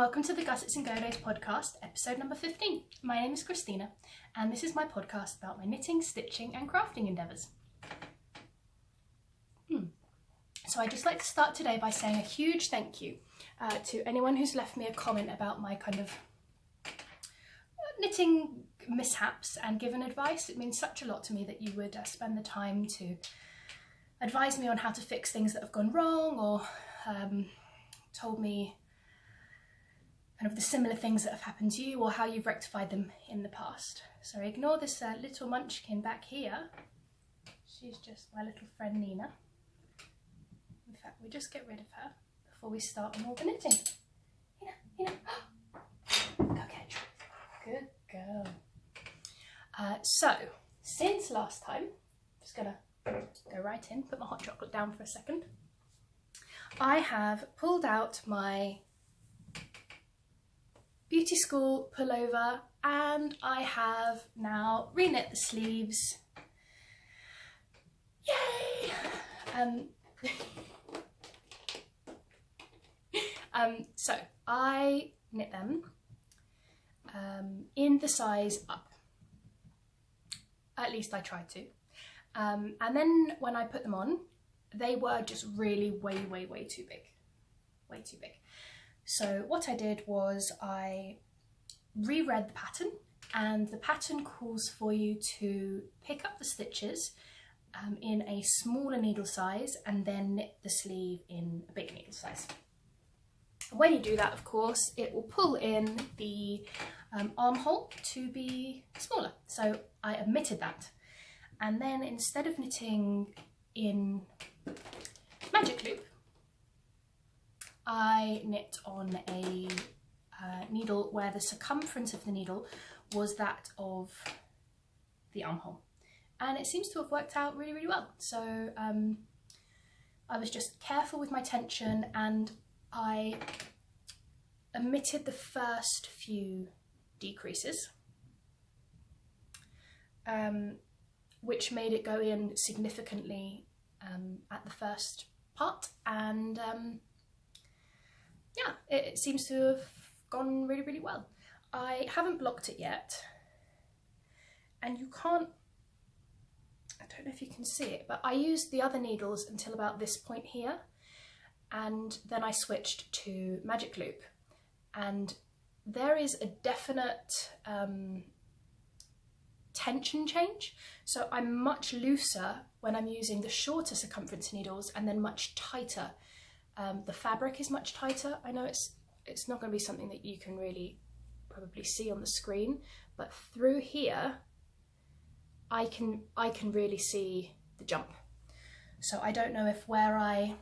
welcome to the Gussets and Go Days podcast, episode number 15. My name is Christina, and this is my podcast about my knitting, stitching and crafting endeavours. So I'd just like to start today by saying a huge thank you to anyone who's left me a comment about my kind of knitting mishaps and given advice. It means such a lot to me that you would spend the time to advise me on how to fix things that have gone wrong, or told me kind of the similar things that have happened to you or how you've rectified them in the past. So ignore this little munchkin back here. She's just my little friend Nina. In fact, we'll just get rid of her before we start on all the knitting. Nina. Go catch her. Good girl. So, since last time, just gonna go right in, put my hot chocolate down for a second. I have pulled out my Beauty School Pullover and I have now reknit the sleeves. Yay! So I knit them in the size up. At least I tried to. And then when I put them on, they were just really way too big. Way too big. So what I did was I reread the pattern, and the pattern calls for you to pick up the stitches in a smaller needle size and then knit the sleeve in a bigger needle size. When you do that, of course, it will pull in the armhole to be smaller. So I omitted that. And then instead of knitting in magic loop, I knit on a needle where the circumference of the needle was that of the armhole, and it seems to have worked out really well. So I was just careful with my tension, and I omitted the first few decreases, which made it go in significantly at the first part, and yeah, it seems to have gone really well. I haven't blocked it yet, and you can't, I don't know if you can see it, but I used the other needles until about this point here, and then I switched to magic loop, and there is a definite tension change. So I'm much looser when I'm using the shorter circumference needles, and then much tighter. The fabric is much tighter. I know it's not going to be something that you can really probably see on the screen, but through here I can really see the jump. So I don't know if where I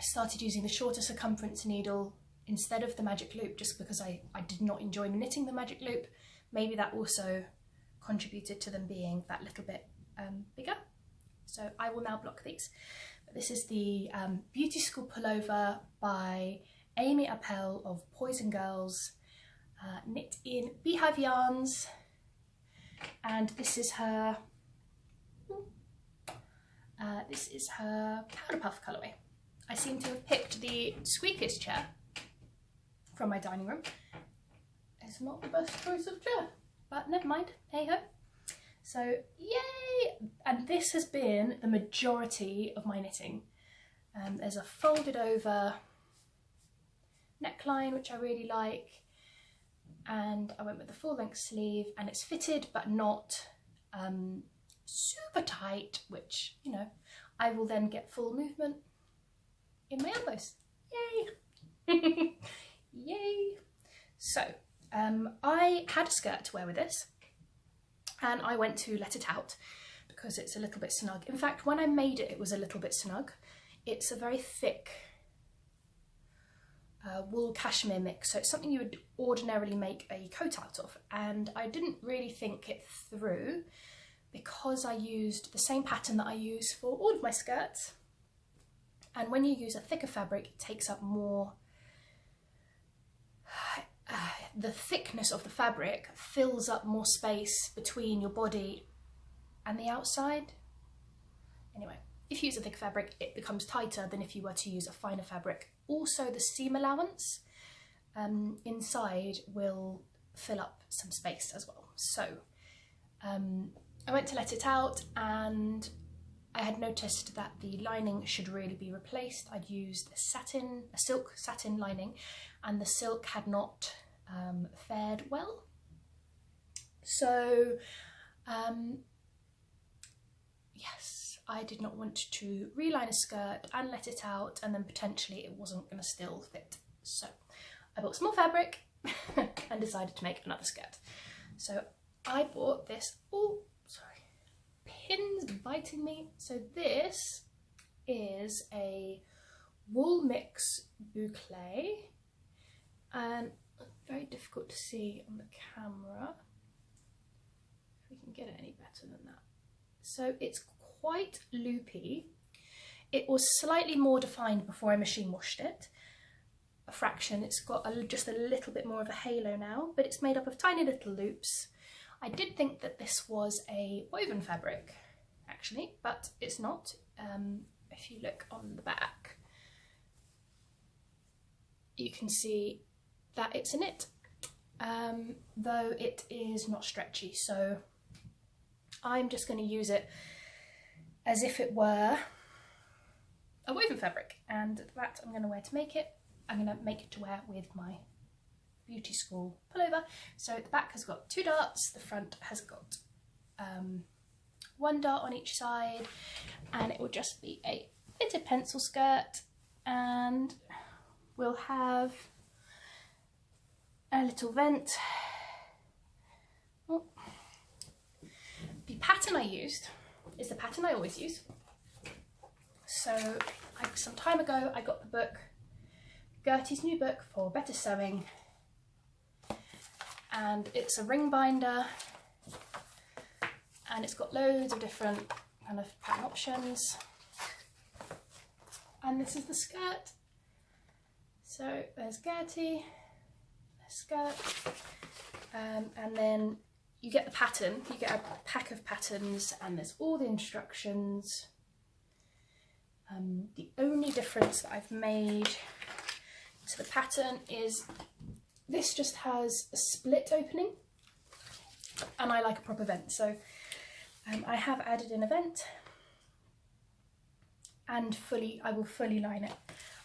started using the shorter circumference needle instead of the magic loop, just because I did not enjoy knitting the magic loop, maybe that also contributed to them being that little bit bigger. So I will now block these. This is the Beauty School Pullover by Amy Appel of Poison Grrls, knit in Beehive Yarns, and this is her powder puff colourway. I seem to have picked the squeakiest chair from my dining room. It's not the best choice of chair, but never mind, hey ho. So yay! And this has been the majority of my knitting. There's a folded over neckline, which I really like, and I went with the full length sleeve, and it's fitted but not super tight, which, you know, I will then get full movement in my elbows. Yay! Yay! So I had a skirt to wear with this, and I went to let it out because it's a little bit snug. In fact, when I made it, it was a little bit snug. It's a very thick wool cashmere mix, so it's something you would ordinarily make a coat out of, and I didn't really think it through because I used the same pattern that I use for all of my skirts, and when you use a thicker fabric, it takes up more. The thickness of the fabric fills up more space between your body and the outside. Anyway, if you use a thick fabric, it becomes tighter than if you were to use a finer fabric. Also, the seam allowance inside will fill up some space as well. So I went to let it out and I had noticed that the lining should really be replaced. I'd used a silk satin lining, and the silk had not fared well. So yes, I did not want to reline a skirt and let it out and then potentially it wasn't going to still fit. So I bought some more fabric and decided to make another skirt. So I bought this, oh sorry, pins biting me. So this is a wool mix boucle, and very difficult to see on the camera. If we can get it any better than that. So it's quite loopy. It was slightly more defined before I machine washed it. A fraction, it's got just a little bit more of a halo now, but it's made up of tiny little loops. I did think that this was a woven fabric actually, but it's not. If you look on the back, you can see that it's a knit, though it is not stretchy. So I'm just going to use it as if it were a woven fabric, and that I'm going to wear to make it. I'm going to make it to wear with my beauty school pullover. So the back has got 2 darts, the front has got 1 dart on each side, and it will just be a fitted pencil skirt, and we'll have a little vent. Oh. The pattern I used is the pattern I always use. So some time ago I got the book, Gertie's new book for better sewing, and it's a ring binder and it's got loads of different kind of pattern options, and this is the skirt. So there's Gertie, the skirt, and then you get the pattern, you get a pack of patterns, and there's all the instructions. The only difference that I've made to the pattern is this just has a split opening, and I like a proper vent, so I have added in a vent, and I will fully line it.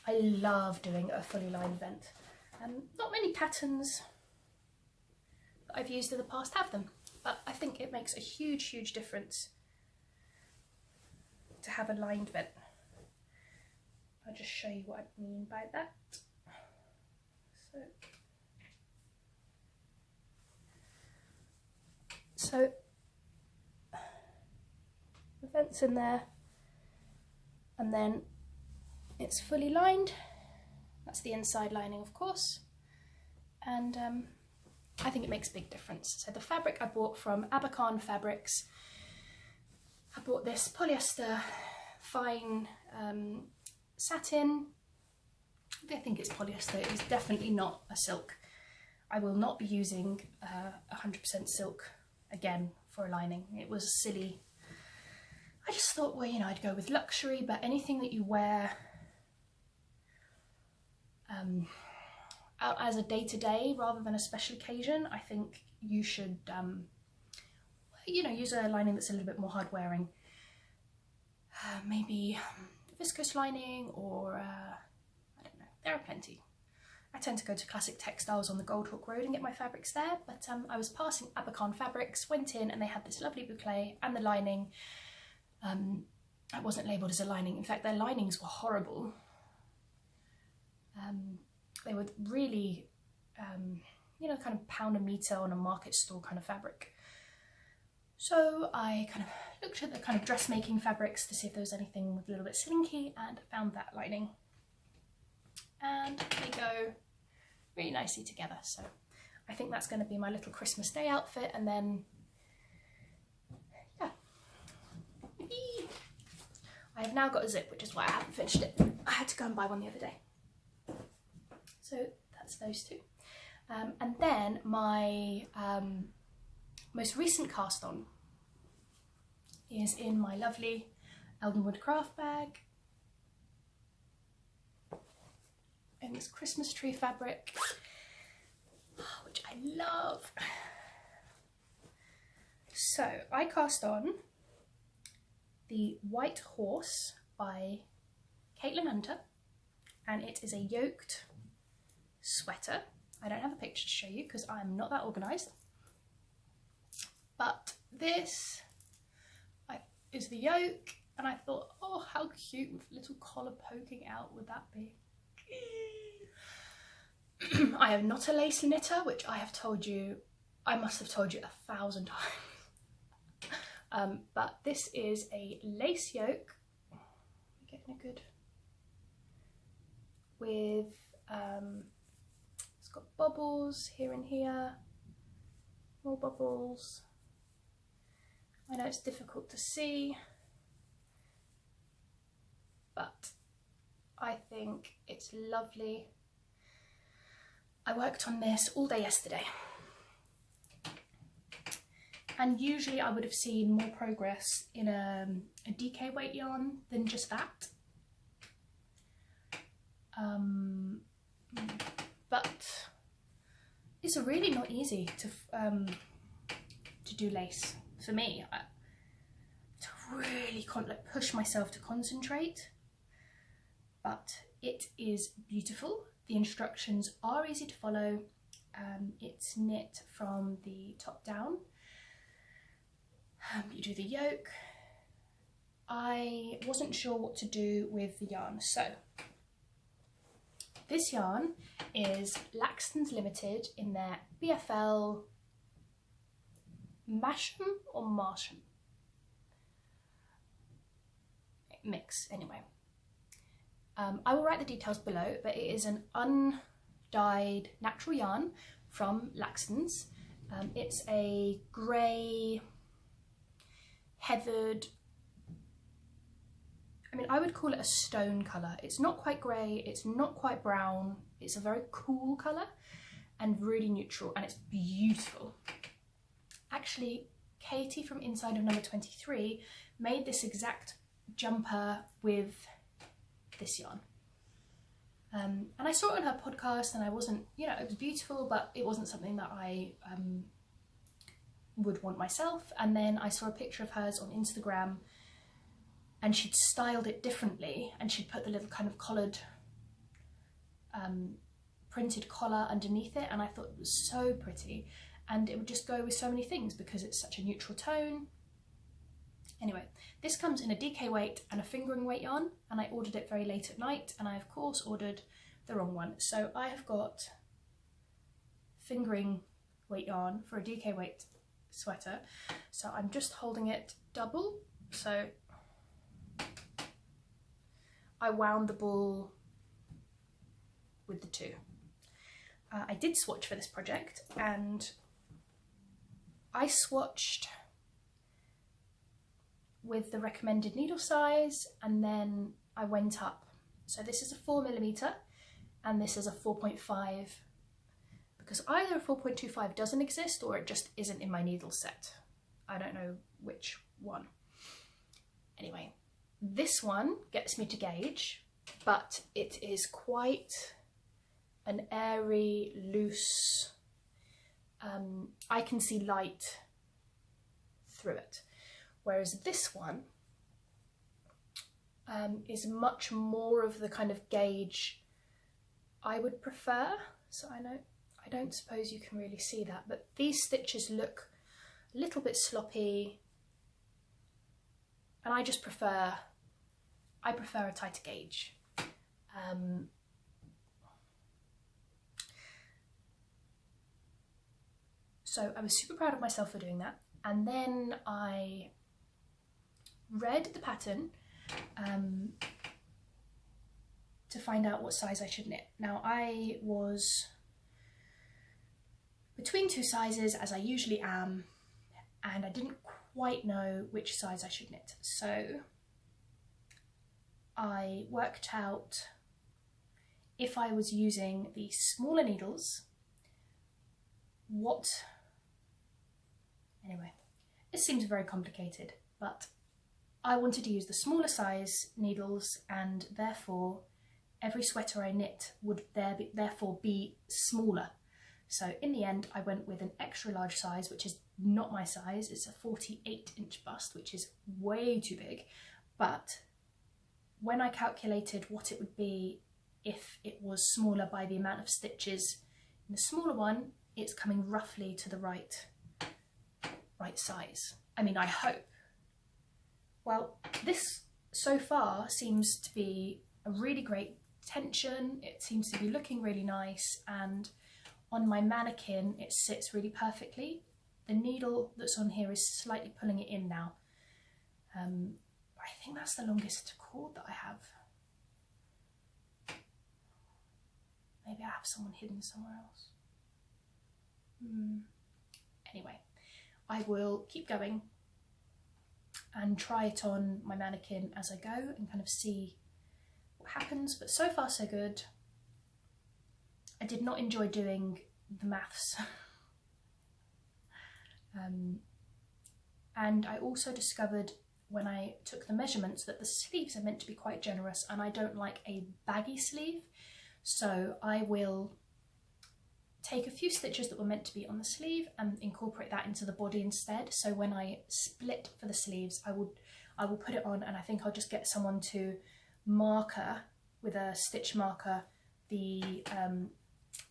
I love doing a fully lined vent. Not many patterns that I've used in the past have them, but I think it makes a huge difference to have a lined vent. I'll just show you what I mean by that. So the vent's in there, and then it's fully lined. That's the inside lining, of course, and I think it makes a big difference. So the fabric I bought from Abakhan Fabrics. I bought this polyester fine satin. I think it's polyester. It's definitely not a silk. I will not be using 100% silk again for a lining. It was silly. I just thought, well, you know, I'd go with luxury, but anything that you wear out as a day-to-day rather than a special occasion, I think you should, you know, use a lining that's a little bit more hard-wearing. Maybe viscose lining, or I don't know, there are plenty. I tend to go to Classic Textiles on the Goldhawk Road and get my fabrics there, but I was passing Abakhan Fabrics, went in, and they had this lovely boucle, and the lining, it wasn't labelled as a lining. In fact, their linings were horrible. They were really, you know, kind of pound a metre on a market store kind of fabric. So I kind of looked at the kind of dressmaking fabrics to see if there was anything with a little bit slinky, and found that lining. And they go really nicely together. So I think that's going to be my little Christmas Day outfit, and then, yeah. I have now got a zip, which is why I haven't finished it. I had to go and buy one the other day. So that's those two. And then my most recent cast on is in my lovely eldenwoodcraft bag, in this Christmas tree fabric, I love. So I cast on the White Horse by Caitlin Hunter, and it is a yoked sweater. I don't have a picture to show you because I'm not that organised, but this is the yoke, and I thought, oh, how cute with a little collar poking out would that be? I am not a lace knitter, which I have told you, I must have told you 1,000 times. But this is a lace yoke, getting a good, with, it's got bubbles here and here, more bubbles. I know it's difficult to see, but I think it's lovely. I worked on this all day yesterday, and usually I would have seen more progress in a DK weight yarn than just that. But it's really not easy to do lace for me. To really push myself to concentrate, but it is beautiful. The instructions are easy to follow. It's knit from the top down. You do the yoke. I wasn't sure what to do with the yarn, so this yarn is Laxtons Limited in their BFL Masham or Masham mix, anyway. I will write the details below, but it is an undyed natural yarn from Laxtons. It's a grey, heathered, I mean, I would call it a stone colour. It's not quite grey, it's not quite brown, it's a very cool colour and really neutral, and it's beautiful. Actually, Katie from Inside of Number 23 made this exact jumper with this yarn. And I saw it on her podcast, and I wasn't, you know, it was beautiful, but it wasn't something that I would want myself. And then I saw a picture of hers on Instagram, and she'd styled it differently, and she'd put the little kind of collared printed collar underneath it, and I thought it was so pretty, and it would just go with so many things because it's such a neutral tone. Anyway, this comes in a DK weight and a fingering weight yarn, and I ordered it very late at night, and I of course ordered the wrong one. So I have got fingering weight yarn for a DK weight sweater, so I'm just holding it double. So I wound the ball with the two. I did swatch for this project, and I swatched with the recommended needle size, and then I went up. So this is a 4mm and this is a 4.5, because either a 4.25 doesn't exist or it just isn't in my needle set. I don't know which one. Anyway, this one gets me to gauge, but it is quite an airy, loose, I can see light through it. Whereas this one is much more of the kind of gauge I would prefer. So I don't suppose you can really see that, but these stitches look a little bit sloppy, and I just prefer, I prefer a tighter gauge. So I was super proud of myself for doing that, and then I read the pattern to find out what size I should knit. Now I was between two sizes, as I usually am, and I didn't quite know which size I should knit. So I worked out, if I was using the smaller needles, anyway, it seems very complicated, but I wanted to use the smaller size needles, and therefore every sweater I knit would therefore be smaller. So in the end, I went with an extra large size, which is not my size. It's a 48-inch bust, which is way too big. But when I calculated what it would be if it was smaller by the amount of stitches in the smaller one, it's coming roughly to the right size. I mean, I hope. Well, this so far seems to be a really great tension. It seems to be looking really nice, and on my mannequin it sits really perfectly. The needle that's on here is slightly pulling it in now. I think that's the longest cord that I have. Maybe I have someone hidden somewhere else. Anyway, I will keep going and try it on my mannequin as I go and kind of see what happens, but so far so good. I did not enjoy doing the maths. And I also discovered when I took the measurements that the sleeves are meant to be quite generous, and I don't like a baggy sleeve, so I will take a few stitches that were meant to be on the sleeve and incorporate that into the body instead. So when I split for the sleeves, I will put it on, and I think I'll just get someone to marker with a stitch marker the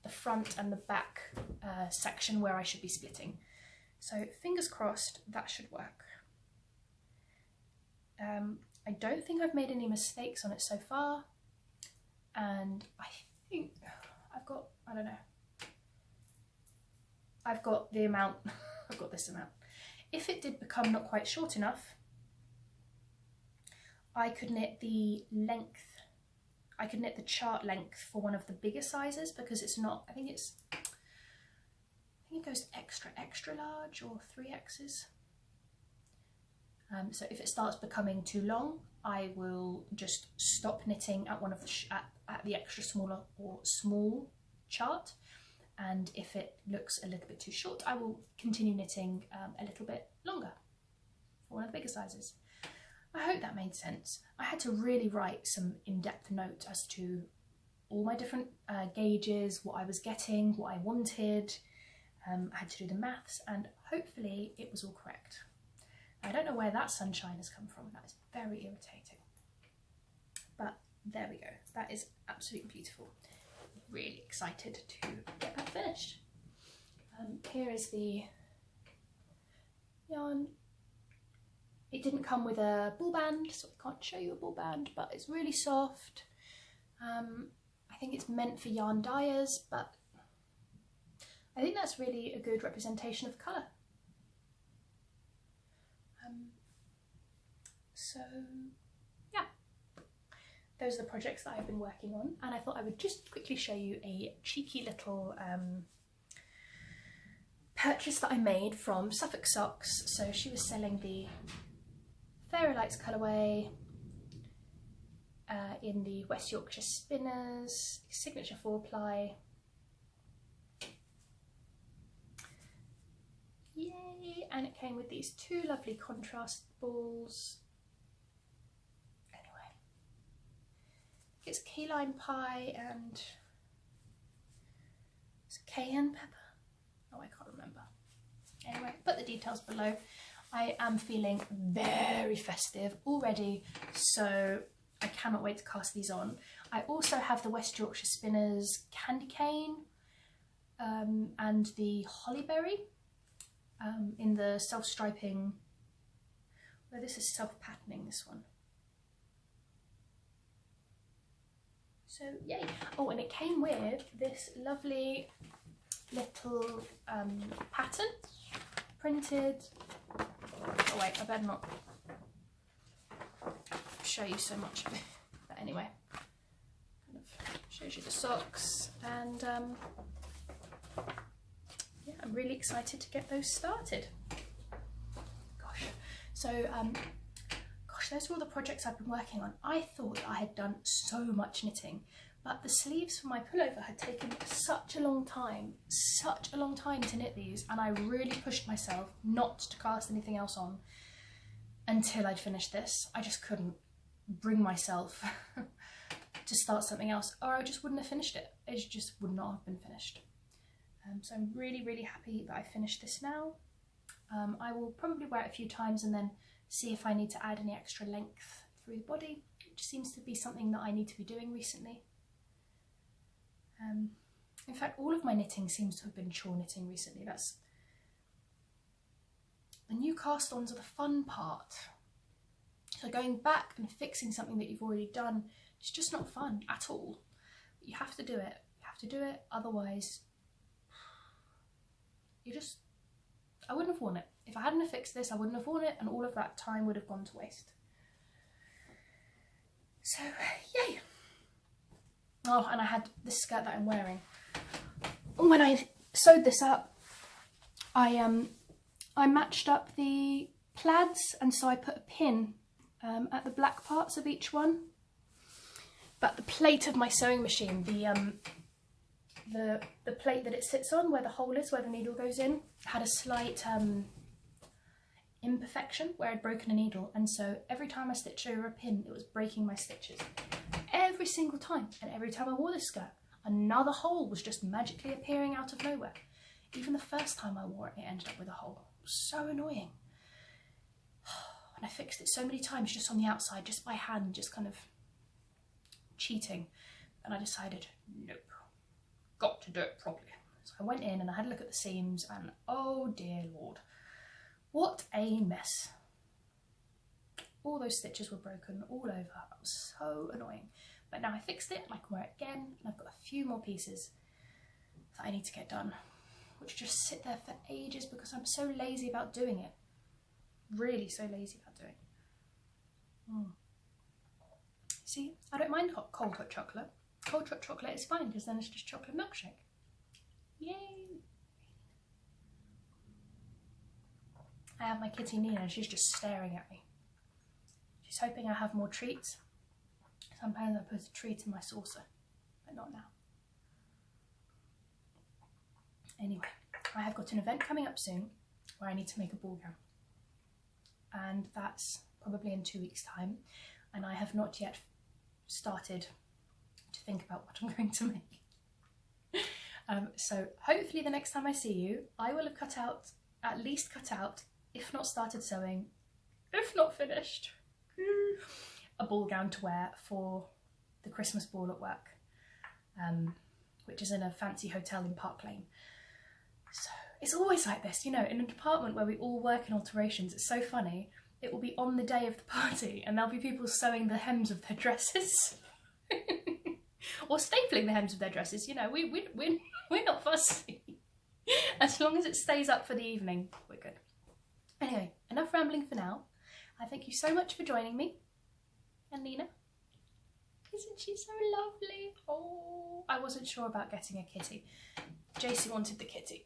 front and the back section where I should be splitting. So fingers crossed that should work. I don't think I've made any mistakes on it so far, and I think I've got, I don't know, I've got the amount, I've got this amount. If it did become not quite short enough, I could knit the length, I could knit the chart length for one of the bigger sizes, because it's not, I think it goes extra large, or 3Xs. So if it starts becoming too long, I will just stop knitting at one of the at the extra smaller or small chart, and if it looks a little bit too short, I will continue knitting a little bit longer for one of the bigger sizes. I hope that made sense. I had to really write some in-depth notes as to all my different gauges, what I was getting, what I wanted. I had to do the maths, and hopefully it was all correct. I don't know where that sunshine has come from. That is very irritating. But there we go. That is absolutely beautiful. Really excited to get that finished. Here is the yarn. It didn't come with a ball band, so I can't show you a ball band, but it's really soft. I think it's meant for yarn dyers, but I think that's really a good representation of colour. So yeah, those are the projects that I've been working on, and I thought I would just quickly show you a cheeky little purchase that I made from Suffolk Socks. So she was selling the Fairylights colourway in the West Yorkshire Spinners signature 4-ply. Yay! And it came with these two lovely contrast balls. Anyway, it's keyline pie and it's cayenne pepper. Oh, I can't remember. Anyway, put the details below. I am feeling very festive already, so I cannot wait to cast these on. I also have the West Yorkshire Spinners candy cane and the hollyberry in the self-striping, well, this is self-patterning, this one. So yay. Oh, and it came with this lovely little pattern printed. Oh wait, I better not show you so much of it. But anyway, kind of shows you the socks, and yeah, I'm really excited to get those started. Gosh, so gosh, those are all the projects I've been working on. I thought I had done so much knitting, but the sleeves for my pullover had taken such a long time to knit these, and I really pushed myself not to cast anything else on until I'd finished this. I just couldn't bring myself to start something else, or I just wouldn't have finished it. It just would not have been finished. So I'm really, really happy that I finished this now. I will probably wear it a few times and then see if I need to add any extra length through the body, which seems to be something that I need to be doing recently. In fact, all of my knitting seems to have been shawl knitting recently. That's the new cast-ons are the fun part. So going back and fixing something that you've already done, it's just not fun at all. But you have to do it. You have to do it, otherwise I wouldn't have worn it. If I hadn't have fixed this, I wouldn't have worn it, and all of that time would have gone to waste. So, yay! Oh, and I had this skirt that I'm wearing. When I sewed this up, I matched up the plaids, and so I put a pin at the black parts of each one. But the plate of my sewing machine, the plate that it sits on, where the hole is, where the needle goes in, had a slight imperfection where I'd broken a needle, and so every time I stitched over a pin, it was breaking my stitches. Every single time, and every time I wore this skirt, another hole was just magically appearing out of nowhere. Even the first time I wore it, it ended up with a hole. It was so annoying. And I fixed it so many times just on the outside, just by hand, just kind of cheating. And I decided, nope, got to do it properly. So I went in and I had a look at the seams, and oh dear Lord, what a mess. All those stitches were broken all over. It was so annoying. But now I fixed it and I can wear it again, and I've got a few more pieces that I need to get done, which just sit there for ages because I'm so lazy about doing it. Really so lazy about doing it. See, I don't mind cold hot chocolate. Cold hot chocolate is fine because then it's just chocolate milkshake. Yay! I have my kitty Nina and she's just staring at me. She's hoping I have more treats. Sometimes I put a treat in my saucer, but not now. Anyway, I have got an event coming up soon where I need to make a ball gown. And that's probably in 2 weeks' time. And I have not yet started to think about what I'm going to make. So hopefully the next time I see you, I will have at least cut out, if not started sewing, if not finished, a ball gown to wear for the Christmas ball at work, which is in a fancy hotel in Park Lane. So it's always like this, you know, in a department where we all work in alterations. It's so funny. It will be on the day of the party and there'll be people sewing the hems of their dresses or stapling the hems of their dresses. You know, we're not fussy. As long as it stays up for the evening, we're good. Anyway, enough rambling for now. I thank you so much for joining me. And Nina, isn't she so lovely? Oh, I wasn't sure about getting a kitty. JC wanted the kitty,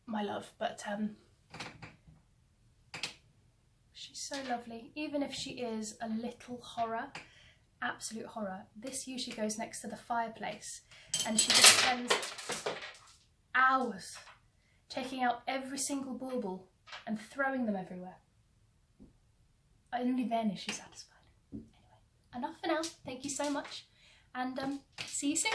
my love, but she's so lovely. Even if she is a little horror, absolute horror, this usually goes next to the fireplace and she just spends hours taking out every single bauble and throwing them everywhere. Only then is she satisfied. Anyway, enough for now. Thank you so much, and see you soon.